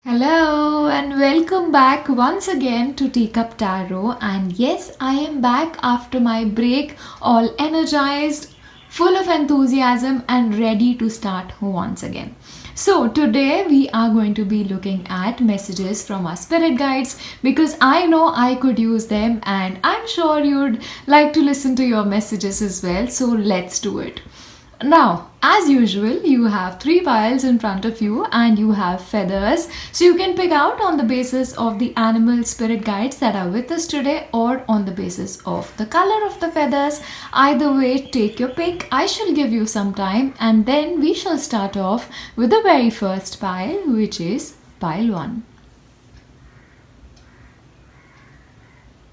Hello and welcome back once again to Teacup Tarot. And yes, I am back after my break, all energized, full of enthusiasm, and ready to start once again. So, today we are going to be looking at messages from our spirit guides because I know I could use them, and I'm sure you'd like to listen to your messages as well. So, let's do it. Now, as usual, you have three piles in front of you and you have feathers. So you can pick out on the basis of the animal spirit guides that are with us today or on the basis of the color of the feathers. Either way, take your pick. I shall give you some time and then we shall start off with the very first pile, which is pile 1.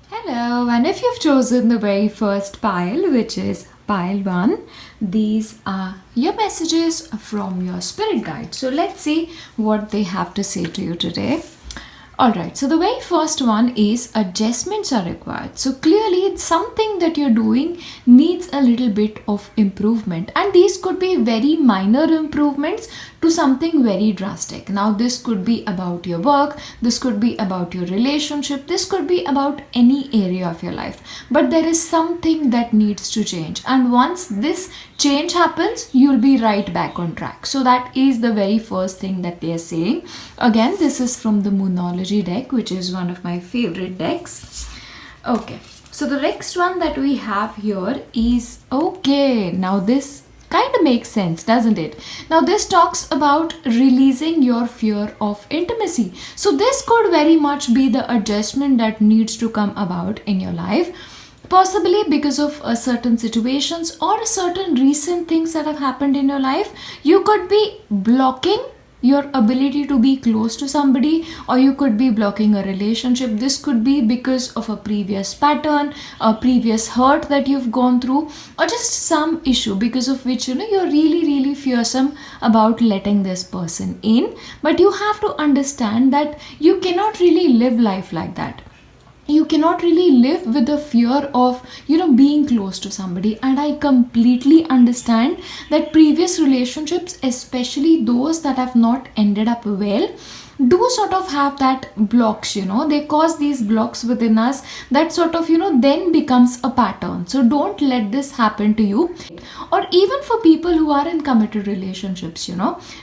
Hello, and if you've chosen the very first pile, which is pile 1, these are your messages from your spirit guide. So let's see what they have to say to you today. Alright, so the very first one is adjustments are required. So clearly it's something that you're doing needs a little bit of improvement, and these could be very minor improvements to something very drastic. Now this could be about your work, this could be about your relationship, this could be about any area of your life, but there is something that needs to change, and once this change happens you'll be right back on track. So that is the very first thing that they are saying. Again, this is from the Moonology deck, which is one of my favorite decks. Okay, so the next one that we have here is, okay, now this kind of makes sense, doesn't it? Now this talks about releasing your fear of intimacy. So this could very much be the adjustment that needs to come about in your life, possibly because of certain situations or certain recent things that have happened in your life. You could be blocking your ability to be close to somebody, or you could be blocking a relationship. This could be because of a previous pattern, a previous hurt that you've gone through, or just some issue because of which you're really fearsome about letting this person in. But you have to understand that you cannot really live life like that. You cannot really live with the fear of being close to somebody. And I completely understand that previous relationships, especially those that have not ended up well, do sort of have that blocks. They cause these blocks within us that sort of then becomes a pattern. So don't let this happen to you. Or even for people who are in committed relationships,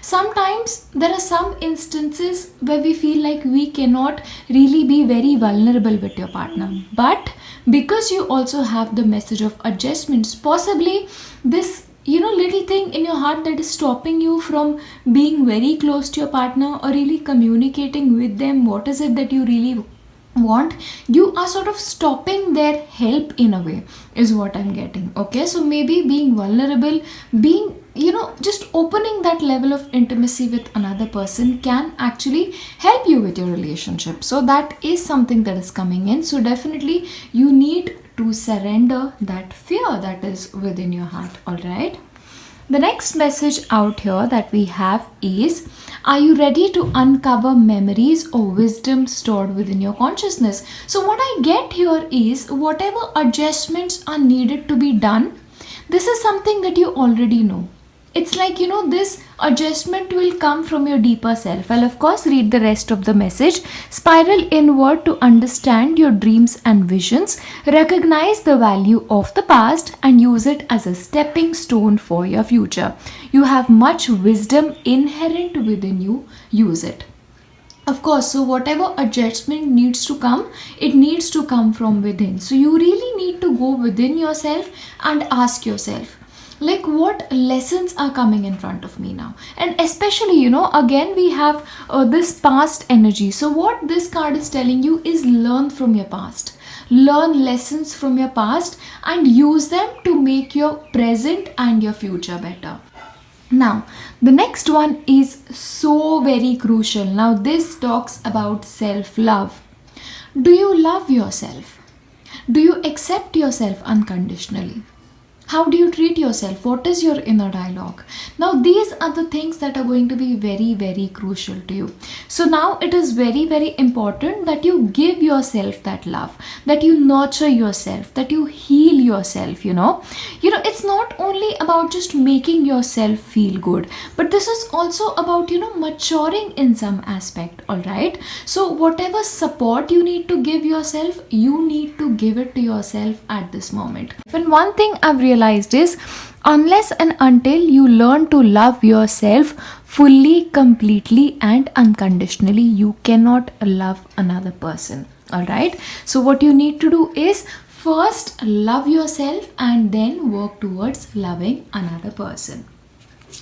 sometimes there are some instances where we feel like we cannot really be very vulnerable with your partner, but because you also have the message of adjustments, possibly this little thing in your heart that is stopping you from being very close to your partner or really communicating with them what is it that you really want, you are sort of stopping their help in a way, is what I'm getting. Okay, so maybe being vulnerable, being just opening that level of intimacy with another person can actually help you with your relationship. So that is something that is coming in. So definitely you need to surrender that fear that is within your heart. All right, the next message out here that we have is, are you ready to uncover memories or wisdom stored within your consciousness? So what I get here is, whatever adjustments are needed to be done, this is something that you already know. It's like, this adjustment will come from your deeper self. I'll of course read the rest of the message. Spiral inward to understand your dreams and visions. Recognize the value of the past and use it as a stepping stone for your future. You have much wisdom inherent within you. Use it. Of course, so whatever adjustment needs to come, it needs to come from within. So you really need to go within yourself and ask yourself, like, what lessons are coming in front of me now? And especially, again we have this past energy. So what this card is telling you is, learn from your past, learn lessons from your past and use them to make your present and your future better. Now the next one is so very crucial. Now this talks about self-love. Do you love yourself? Do you accept yourself unconditionally? How do you treat yourself? What is your inner dialogue? Now these are the things that are going to be very, very crucial to you. So now it is very, very important that you give yourself that love, that you nurture yourself, that you heal yourself. It's not only about just making yourself feel good, but this is also about maturing in some aspect. All right, so whatever support you need to give yourself, you need to give it to yourself at this moment. And one thing I've realized is, unless and until you learn to love yourself fully, completely, and unconditionally, you cannot love another person. All right, so what you need to do is first love yourself and then work towards loving another person.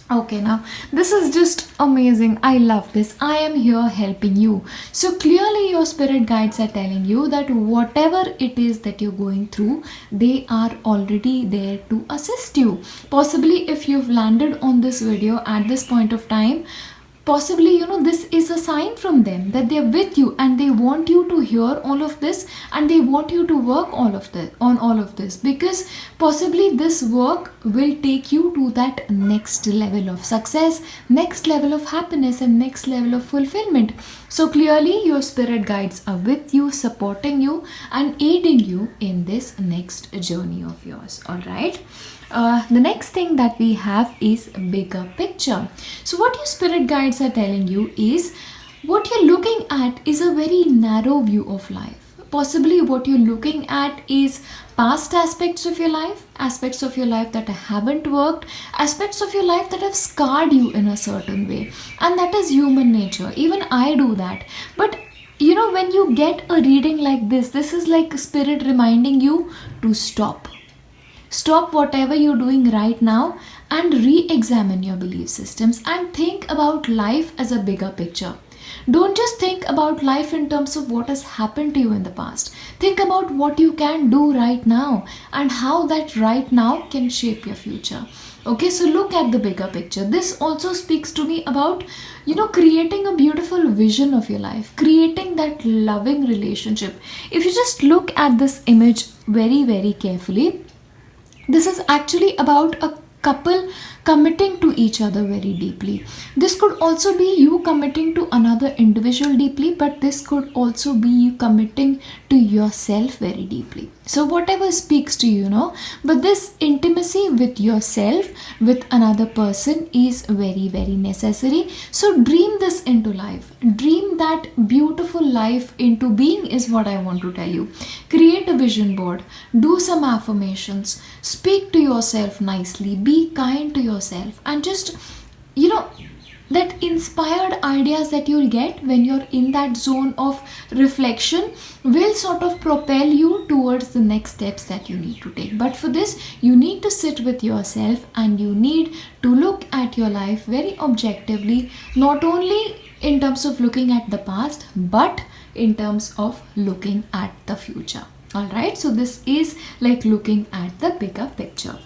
Okay, now this is just amazing. I love this. I am here helping you. So clearly your spirit guides are telling you that whatever it is that you're going through, they are already there to assist you. Possibly if you've landed on this video at this point of time, possibly this is a sign from them that they're with you and they want you to hear all of this, and they want you to work on all of this, because possibly this work will take you to that next level of success, next level of happiness, and next level of fulfillment. So clearly your spirit guides are with you, supporting you and aiding you in this next journey of yours. All right, the next thing that we have is bigger picture. So what your spirit guides are telling you is, what you're looking at is a very narrow view of life. Possibly what you're looking at is past aspects of your life that haven't worked, aspects of your life that have scarred you in a certain way, and that is human nature. Even I do that. But when you get a reading like this is like spirit reminding you to stop whatever you're doing right now and re-examine your belief systems and think about life as a bigger picture. Don't just think about life in terms of what has happened to you in the past. Think about what you can do right now and how that right now can shape your future. Okay, so look at the bigger picture. This also speaks to me about, creating a beautiful vision of your life, creating that loving relationship. If you just look at this image very, very carefully, this is actually about a couple committing to each other very deeply. This could also be you committing to another individual deeply, but this could also be you committing to yourself very deeply. So whatever speaks to you, but this intimacy with yourself, with another person, is very, very necessary. So dream this into life. Dream that beautiful life into being is what I want to tell you. Create a vision board. Do some affirmations. Speak to yourself nicely. Be kind to yourself, and just that inspired ideas that you'll get when you're in that zone of reflection will sort of propel you towards the next steps that you need to take. But for this, you need to sit with yourself and you need to look at your life very objectively, not only in terms of looking at the past, but in terms of looking at the future. All right, so this is like looking at the bigger picture.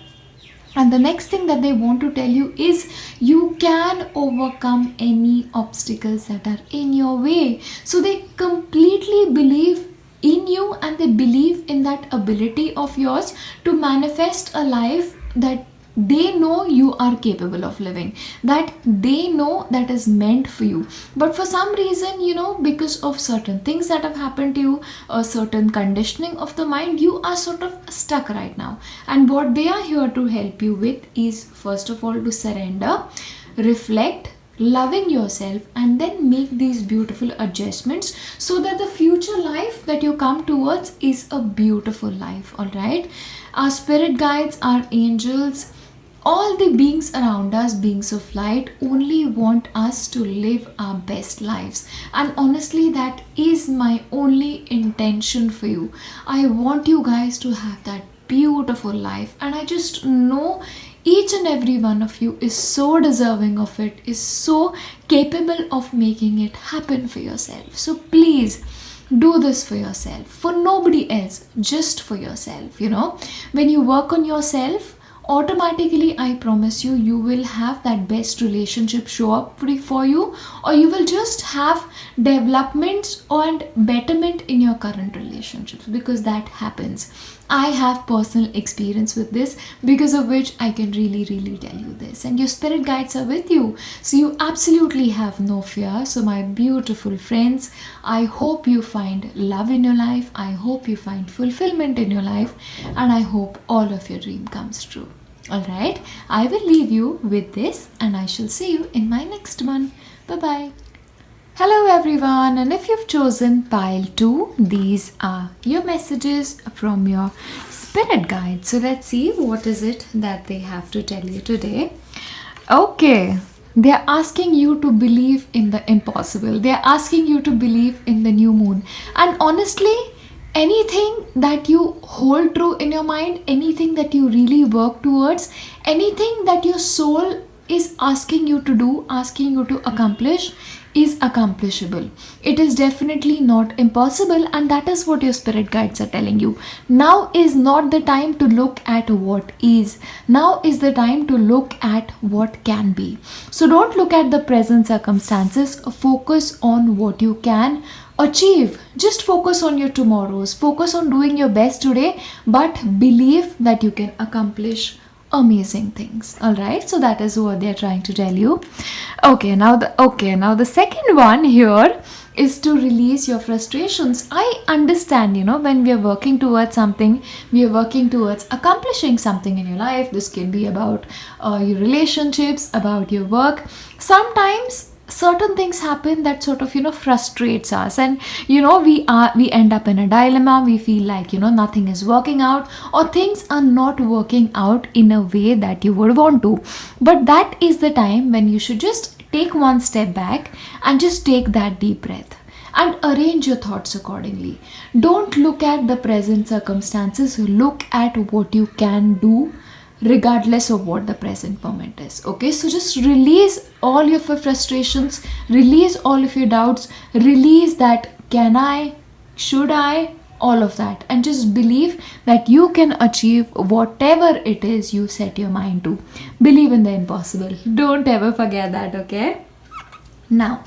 And the next thing that they want to tell you is, you can overcome any obstacles that are in your way. So they completely believe in you and they believe in that ability of yours to manifest a life that they know you are capable of living, that they know that is meant for you. But for some reason, because of certain things that have happened to you, a certain conditioning of the mind, you are sort of stuck right now. And what they are here to help you with is, first of all, to surrender, reflect, loving yourself, and then make these beautiful adjustments so that the future life that you come towards is a beautiful life. All right, our spirit guides, our angels, all the beings around us, beings of light, only want us to live our best lives. And honestly, that is my only intention for you. I want you guys to have that beautiful life, and I just know each and every one of you is so deserving of it, is so capable of making it happen for yourself. So please do this for yourself, for nobody else, just for yourself. When you work on yourself, automatically, I promise you, you will have that best relationship show up for you, or you will just have developments and betterment in your current relationships, because that happens. I have personal experience with this, because of which I can really tell you this. And your spirit guides are with you. So you absolutely have no fear. So my beautiful friends, I hope you find love in your life. I hope you find fulfillment in your life. And I hope all of your dream comes true. Alright, I will leave you with this and I shall see you in my next one. Bye bye. Hello everyone, and if you've chosen pile 2, these are your messages from your spirit guide. So let's see what is it that they have to tell you today. Okay, they are asking you to believe in the impossible. They are asking you to believe in the new moon. And honestly, anything that you hold true in your mind, anything that you really work towards, anything that your soul is asking you to do, asking you to accomplish, is accomplishable. It is definitely not impossible, and that is what your spirit guides are telling you. Now is not the time to look at what is. Now is the time to look at what can be. So don't look at the present circumstances. Focus on what you can achieve. Just focus on your tomorrows. Focus on doing your best today, but believe that you can accomplish amazing things. All right, so that is what they're trying to tell you. Now the second one here is to release your frustrations. I understand, when we are working towards something, we are working towards accomplishing something in your life. This can be about your relationships, about your work. Sometimes certain things happen that sort of frustrates us, and we end up in a dilemma. We feel like nothing is working out, or things are not working out in a way that you would want to. But that is the time when you should just take one step back and just take that deep breath and arrange your thoughts accordingly. Don't look at the present circumstances, look at what you can do regardless of what the present moment is. Okay, so just release all your frustrations, release all of your doubts, release that can I, should I, all of that, and just believe that you can achieve whatever it is you set your mind to. Believe in the impossible. Don't ever forget that. Okay, now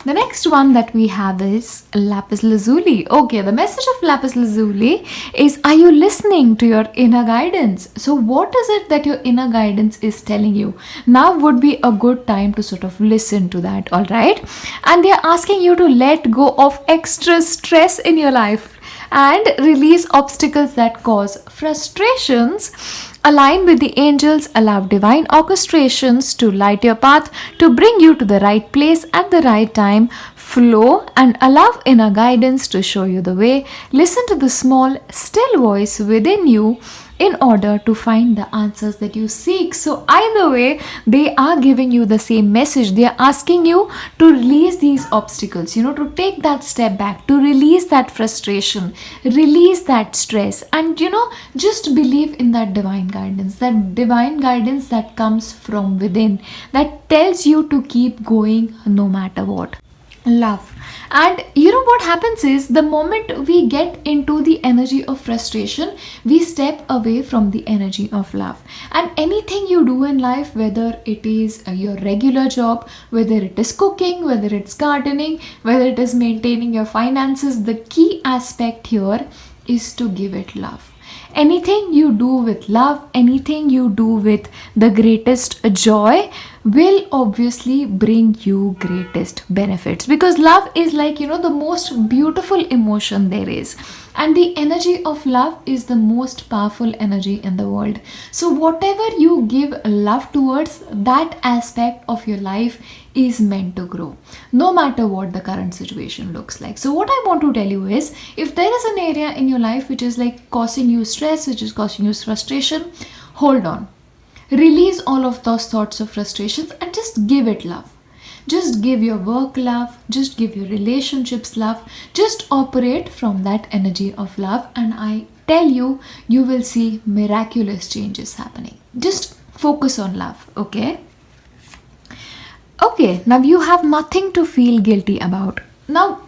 the next one that we have is lapis lazuli. Okay, the message of lapis lazuli is, are you listening to your inner guidance? So what is it that your inner guidance is telling you? Now would be a good time to sort of listen to that. All right, and they are asking you to let go of extra stress in your life and release obstacles that cause frustrations. Align with the angels, allow divine orchestrations to light your path, to bring you to the right place at the right time. Flow and allow inner guidance to show you the way. Listen to the small, still voice within you in order to find the answers that you seek. So either way, they are giving you the same message. They are asking you to release these obstacles, to take that step back, to release that frustration, release that stress, and just believe in that divine guidance that comes from within, that tells you to keep going no matter what. Love. And what happens is, the moment we get into the energy of frustration, we step away from the energy of love. And anything you do in life, whether it is your regular job, whether it is cooking, whether it's gardening, whether it is maintaining your finances, the key aspect here is to give it love. Anything you do with love, anything you do with the greatest joy will obviously bring you greatest benefits, because love is like the most beautiful emotion there is, and the energy of love is the most powerful energy in the world. So whatever you give love towards, that aspect of your life is meant to grow, no matter what the current situation looks like. So what I want to tell you is, if there is an area in your life which is like causing you stress, which is causing you frustration, hold on. Release all of those thoughts of frustrations and just give it love. Just give your work love, just give your relationships love, just operate from that energy of love, and I tell you, you will see miraculous changes happening. Just focus on love, okay? Okay, now you have nothing to feel guilty about. Now,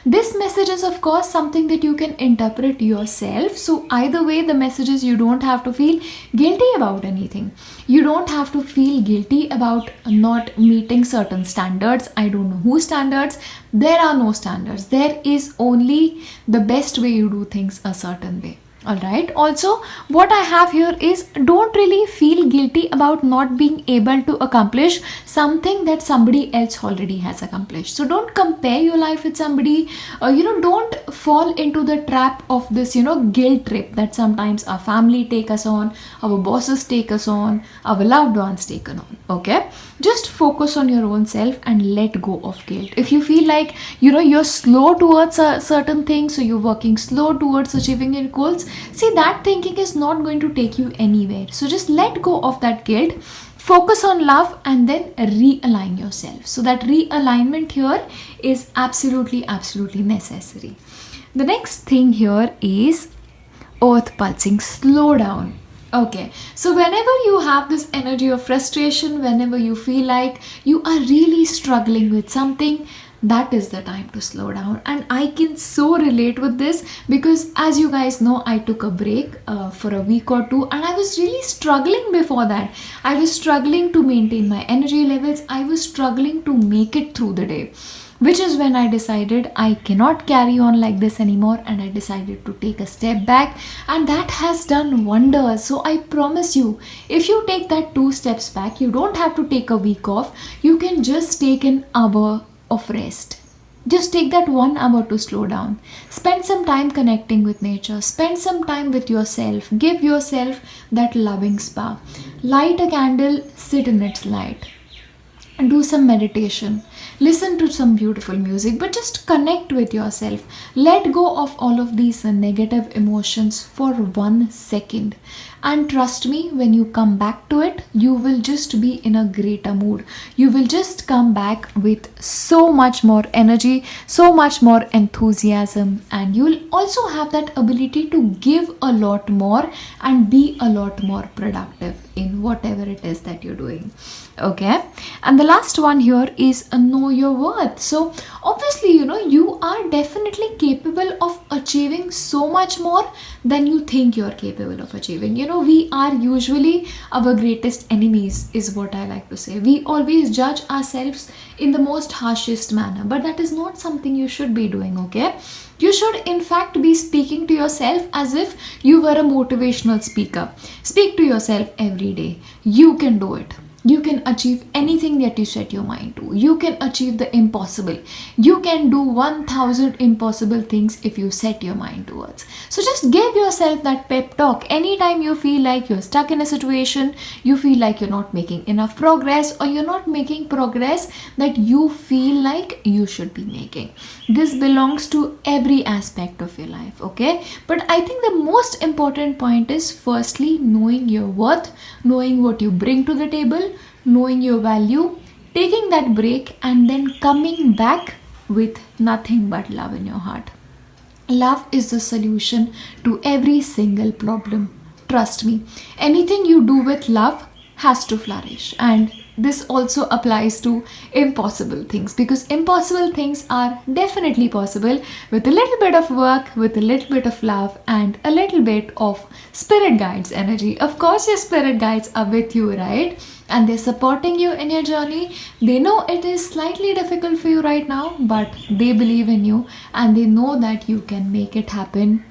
this message is of course something that you can interpret yourself. So either way, the message is, you don't have to feel guilty about anything. You don't have to feel guilty about not meeting certain standards. I don't know whose standards. There are no standards. There is only the best way you do things a certain way. All right. Also, what I have here is don't really feel guilty about not being able to accomplish something that somebody else already has accomplished. So don't compare your life with somebody. Don't fall into the trap of this, guilt trip that sometimes our family take us on, our bosses take us on, our loved ones take us on. Okay. Just focus on your own self and let go of guilt. If you feel like, you're slow towards a certain thing, so you're working slow towards achieving your goals, see, that thinking is not going to take you anywhere. So just let go of that guilt, focus on love, and then realign yourself. So that realignment here is absolutely necessary. The next thing here is earth pulsing. Slow down. Okay, so whenever you have this energy of frustration, whenever you feel like you are really struggling with something, that is the time to slow down. And I can so relate with this because, as you guys know, I took a break for a week or two, and I was really struggling before that. I was struggling to maintain my energy levels, I was struggling to make it through the day, which is when I decided I cannot carry on like this anymore, and I decided to take a step back, and that has done wonders. So I promise you, if you take that 2 steps back, you don't have to take a week off. You can just take an hour of rest. Just take that 1 hour to slow down. Spend some time connecting with nature. Spend some time with yourself. Give yourself that loving spa. Light a candle, sit in its light. Do some meditation, listen to some beautiful music, but just connect with yourself. Let go of all of these negative emotions for 1 second, and trust me, when you come back to it, you will just be in a greater mood. You will just come back with so much more energy, so much more enthusiasm, and you will also have that ability to give a lot more and be a lot more productive in whatever it is that you're doing. Okay, and the last one here is know your worth. So obviously, you are definitely capable of achieving so much more than you think you're capable of achieving. We are usually our greatest enemies, is what I like to say. We always judge ourselves in the most harshest manner, but that is not something you should be doing. Okay, you should in fact be speaking to yourself as if you were a motivational speaker. Speak to yourself every day. You can do it. You can achieve anything that you set your mind to. You can achieve the impossible. You can do 1000 impossible things if you set your mind towards. So just give yourself that pep talk anytime you feel like you're stuck in a situation, you feel like you're not making enough progress, or you're not making progress that you feel like you should be making. This belongs to every aspect of your life, okay? But I think the most important point is firstly knowing your worth, knowing what you bring to the table, knowing your value, taking that break, and then coming back with nothing but love in your heart. Love is the solution to every single problem. Trust me, anything you do with love has to flourish. And this also applies to impossible things, because impossible things are definitely possible with a little bit of work, with a little bit of love, and a little bit of spirit guides energy. Of course, your spirit guides are with you, right? And they're supporting you in your journey. They know it is slightly difficult for you right now, but they believe in you, and they know that you can make it happen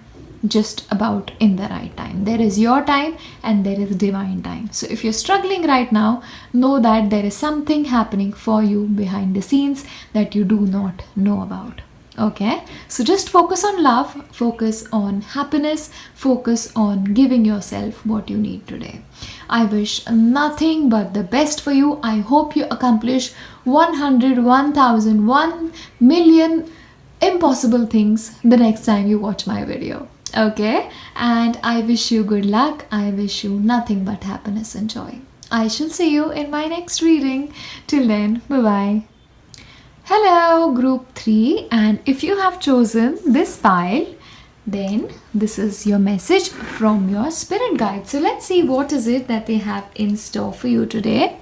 just about in the right time. There is your time and there is divine time. So if you're struggling right now, know that there is something happening for you behind the scenes that you do not know about. Okay, so just focus on love, focus on happiness, focus on giving yourself what you need today. I wish nothing but the best for you. I hope you accomplish 100, 1000, 1 million impossible things the next time you watch my video. Okay, and I wish you good luck. I wish you nothing but happiness and joy. I shall see you in my next reading. Till then, bye bye. Hello, group 3, and if you have chosen this pile, then this is your message from your spirit guide. So let's see what is it that they have in store for you today.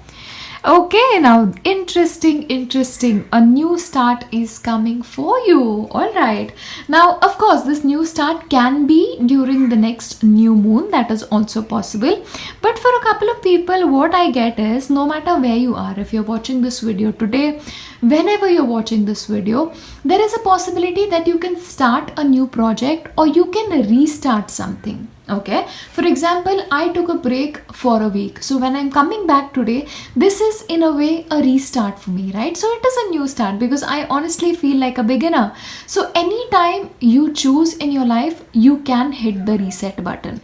Okay, now interesting. A new start is coming for you. All right. Now, of course, this new start can be during the next new moon. That is also possible. But for a couple of people, what I get is no matter where you are, if you're watching this video today, whenever you're watching this video, there is a possibility that you can start a new project or you can restart something. Okay, for example, I took a break for a week, so when I'm coming back today, this is in a way a restart for me, right? So it is a new start because I honestly feel like a beginner. So anytime you choose in your life, you can hit the reset button.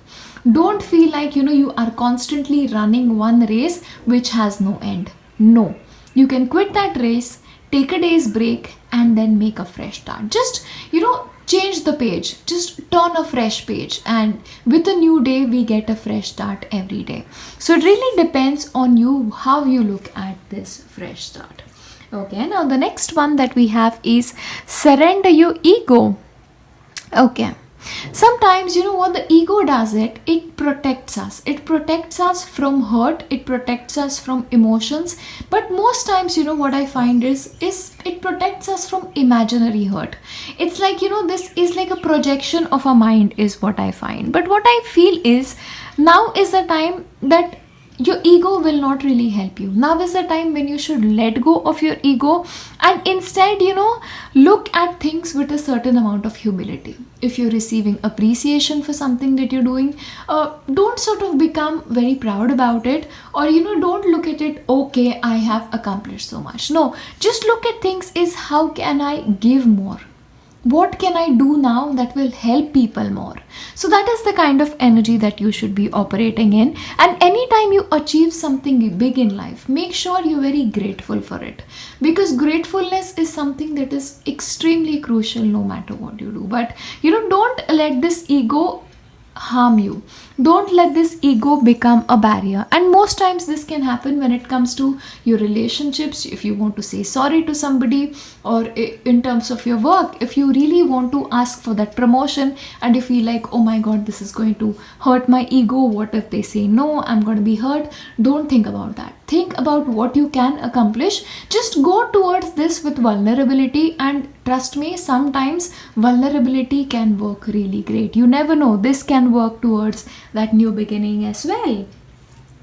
Don't feel like you are constantly running one race which has no end. No, you can quit that race, take a day's break, and then make a fresh start. Just change the page, just turn a fresh page, and with a new day we get a fresh start every day. So it really depends on you how you look at this fresh start. Okay, now the next one that we have is surrender your ego. Okay, sometimes what the ego does, it protects us from hurt, it protects us from emotions, but most times what I find is it protects us from imaginary hurt. It's like this is like a projection of a mind is what I find. But what I feel is now is the time that your ego will not really help you. Now is the time when you should let go of your ego and instead look at things with a certain amount of humility. If you're receiving appreciation for something that you're doing, don't sort of become very proud about it, or don't look at it, okay, I have accomplished so much. No, just look at things is how can I give more, what can I do now that will help people more. So that is the kind of energy that you should be operating in. And anytime you achieve something big in life, make sure you're very grateful for it, because gratefulness is something that is extremely crucial no matter what you do. But don't let this ego harm you. Don't let this ego become a barrier. And most times this can happen when it comes to your relationships. If you want to say sorry to somebody, or in terms of your work, if you really want to ask for that promotion and you feel like, oh my god, this is going to hurt my ego, what if they say no, I'm going to be hurt. Don't think about that. Think about what you can accomplish. Just go towards this with vulnerability, and trust me, sometimes vulnerability can work really great. You never know, this can work towards that new beginning as well,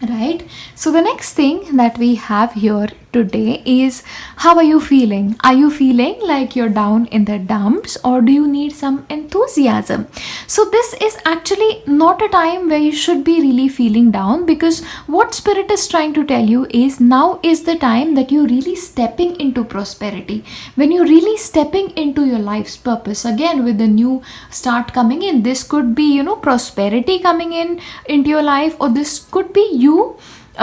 right? So the next thing that we have here today is, how are you feeling? Are you feeling like you're down in the dumps, or do you need some enthusiasm? So this is actually not a time where you should be really feeling down, because what spirit is trying to tell you is now is the time that you're really stepping into prosperity, when you're really stepping into your life's purpose. Again, with the new start coming in, this could be prosperity coming in into your life, or this could be you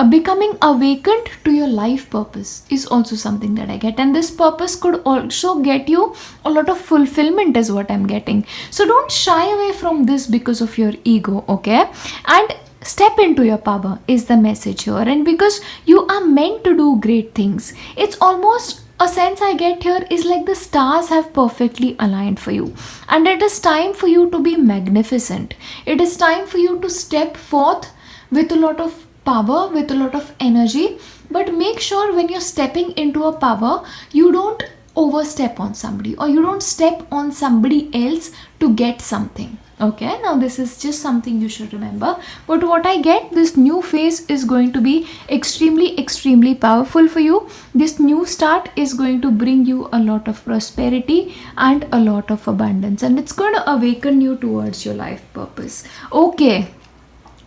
becoming awakened to your life purpose is also something that I get. And this purpose could also get you a lot of fulfillment is what I'm getting. So don't shy away from this because of your ego, okay? And step into your power is the message here. And because you are meant to do great things, it's almost a sense I get here is like the stars have perfectly aligned for you, and it is time for you to be magnificent. It is time for you to step forth with a lot of power, with a lot of energy. But make sure when you're stepping into a power, you don't overstep on somebody, or you don't step on somebody else to get something. Okay, now this is just something you should remember. But what I get, this new phase is going to be extremely powerful for you. This new start is going to bring you a lot of prosperity and a lot of abundance, and it's going to awaken you towards your life purpose. Okay,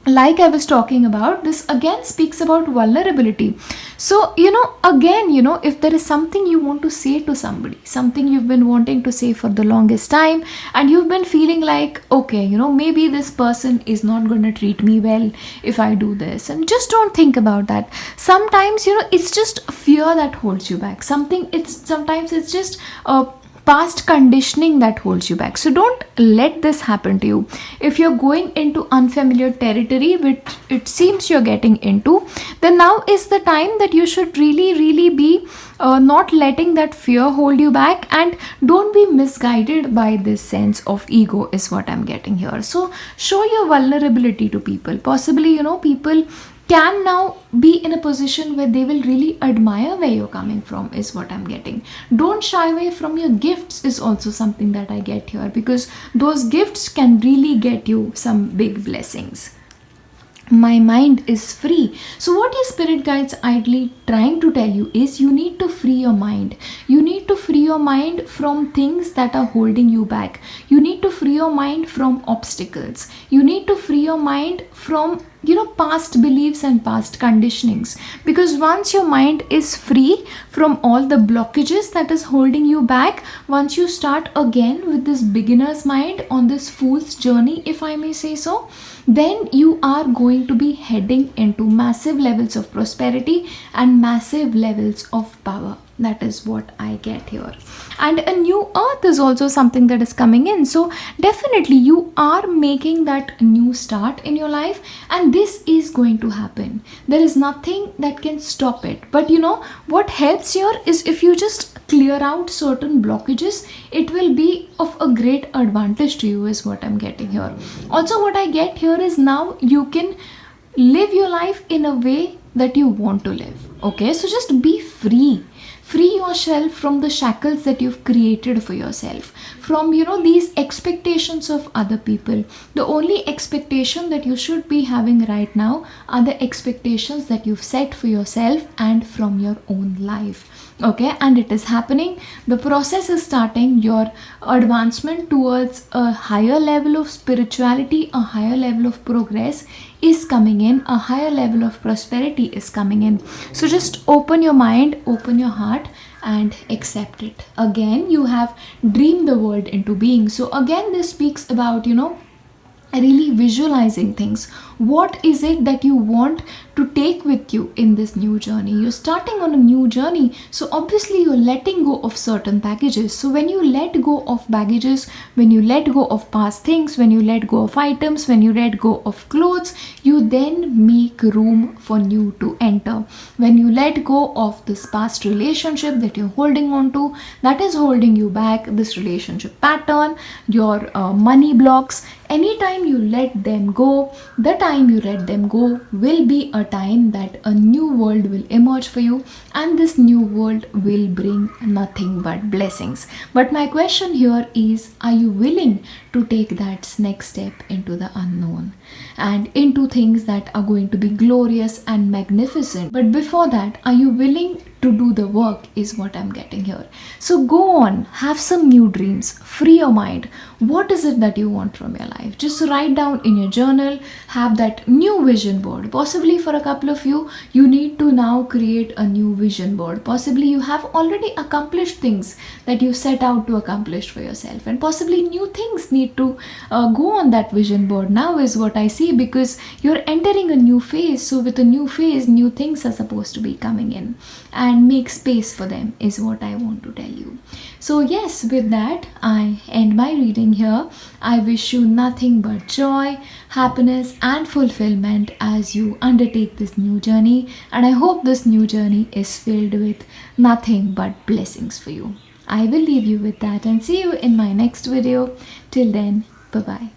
like I was talking about, this again speaks about vulnerability. So again, if there is something you want to say to somebody, something you've been wanting to say for the longest time, and you've been feeling like, okay, maybe this person is not going to treat me well if I do this, and just don't think about that. Sometimes it's just fear that holds you back. Sometimes it's just past conditioning that holds you back. So don't let this happen to you. If you're going into unfamiliar territory, which it seems you're getting into, then now is the time that you should really be not letting that fear hold you back, and don't be misguided by this sense of ego is what I'm getting here. So show your vulnerability to people. Possibly people can now be in a position where they will really admire where you're coming from, is what I'm getting. Don't shy away from your gifts is also something that I get here, because those gifts can really get you some big blessings. My mind is free. So what your spirit guides idly trying to tell you is, you need to free your mind. You need to free your mind from things that are holding you back. You need to free your mind from obstacles. You need to free your mind from past beliefs and past conditionings, because once your mind is free from all the blockages that is holding you back, once you start again with this beginner's mind on this fool's journey, if I may say so, then you are going to be heading into massive levels of prosperity and massive levels of power. That is what I get here. And a new earth is also something that is coming in. So definitely you are making that new start in your life, and this is going to happen. There is nothing that can stop it. But what helps here is, if you just clear out certain blockages, it will be of a great advantage to you, is what I'm getting here. Also, what I get here is, now you can live your life in a way that you want to live. Okay, so just be free. Free yourself from the shackles that you've created for yourself, from these expectations of other people. The only expectation that you should be having right now are the expectations that you've set for yourself and from your own life. Okay, and it is happening. The process is starting. Your advancement towards a higher level of spirituality, a higher level of progress is coming in, a higher level of prosperity is coming in. So just open your mind, open your heart, and accept it. Again, you have dreamed the world into being. So again, this speaks about really visualizing things. What is it that you want to take with you in this new journey? You're starting on a new journey, so obviously you're letting go of certain baggages. So when you let go of baggages, when you let go of past things, when you let go of items, when you let go of clothes, you then make room for new to enter. When you let go of this past relationship that you're holding on to, that is holding you back, this relationship pattern, your money blocks, anytime you let them go, the time you let them go will be a time that a new world will emerge for you, and this new world will bring nothing but blessings. But my question here is, are you willing to take that next step into the unknown and into things that are going to be glorious and magnificent? But before that, are you willing to do the work, is what I'm getting here. So go on, have some new dreams, free your mind. What is it that you want from your life? Just write down in your journal, have that new vision board. Possibly for a couple of you, you need to now create a new vision board. Possibly you have already accomplished things that you set out to accomplish for yourself, and possibly new things need to go on that vision board now, is what I see, because you're entering a new phase. So with a new phase, new things are supposed to be coming in, and make space for them, is what I want to tell you. So yes, with that, I end my reading here. I wish you nothing but joy, happiness and fulfillment as you undertake this new journey, and I hope this new journey is filled with nothing but blessings for you. I will leave you with that and see you in my next video. Till then, bye bye.